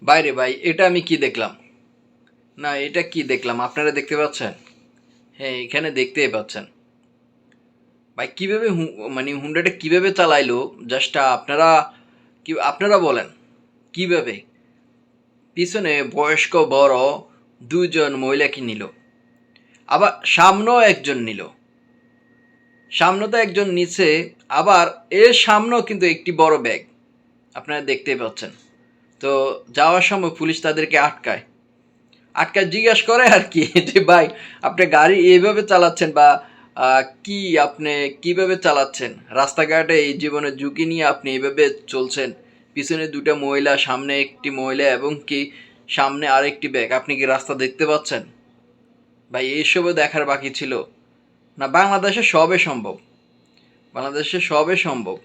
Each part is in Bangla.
বাইরে ভাই, এটা আমি কি দেখলাম? না, এটা কি দেখলাম? আপনারা দেখতে পাচ্ছেন? হ্যাঁ, এখানে দেখতেই পাচ্ছেন। ভাই কিভাবে মানে হুন্ডাটা কিভাবে চালাইলো? জাস্ট আপনারা আপনারা বলেন কিভাবে? পিছনে বয়স্ক বড় দুজন মহিলাকে নিল, আবার সামনেও একজন নিল। সামনে তো একজন নিচে, আবার এর সামনেও কিন্তু একটি বড় ব্যাগ আপনারা দেখতেই পাচ্ছেন। তো যাওয়ার সময় পুলিশ তাদেরকে আটকায়। আটকায় জিজ্ঞাসা করে আর কি যে ভাই, আপনি গাড়ি এইভাবে চালাচ্ছেন বা কি আপনি কিভাবে চালাচ্ছেন? রাস্তাঘাটে এই জীবনের ঝুঁকি নিয়ে আপনি এইভাবে চলছেন? পিছনে দুটো মহিলা, সামনে একটি মহিলা এবং কি সামনে আরেকটি ব্যাগ। আপনি কি রাস্তা দেখতে পাচ্ছেন? ভাই এইসবও দেখার বাকি ছিল? না, বাংলাদেশে সবে সম্ভব। বাংলাদেশে সবে সম্ভব।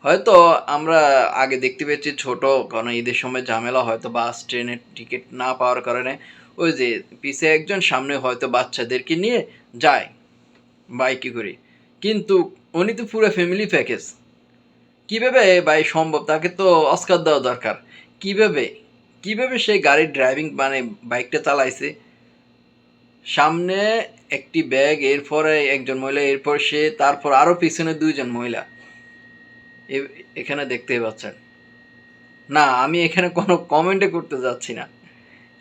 হয়তো আমরা আগে দেখতে পেয়েছি ছোট কোনো ঈদের সময় ঝামেলা, হয়তো বাস ট্রেনের টিকিট না পাওয়ার কারণে ওই যে পিছে একজন সামনে হয়তো বাচ্চাদেরকে নিয়ে যায় বাইকে করে, কিন্তু উনি তো পুরো ফ্যামিলি প্যাকেজ। কিভাবে ভাই সম্ভব? তাকে তো অস্কার দেওয়া দরকার। কিভাবে কিভাবে সে গাড়ির ড্রাইভিং মানে বাইকটা চালাইছে? সামনে একটি ব্যাগ, এরপরে একজন মহিলা, এরপর সে, তারপর আরো পিছনে দুইজন মহিলা এখানে দেখতেই পাচ্ছেন। না, আমি এখানে কোনো কমেন্টে করতে যাচ্ছি না।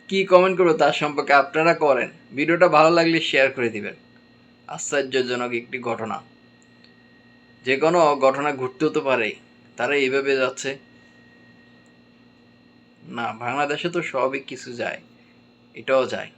কি কমেন্ট করবো তার সম্পর্কে আপনারা করেন। ভিডিওটা ভালো লাগলে শেয়ার করে দিবেন। আশ্চর্যজনক একটি ঘটনা। যে কোনো ঘটনা ঘটতেও তো পারে, তারা এইভাবে যাচ্ছে। না, বাংলাদেশে তো সবই কিছু যায়, এটাও যায়।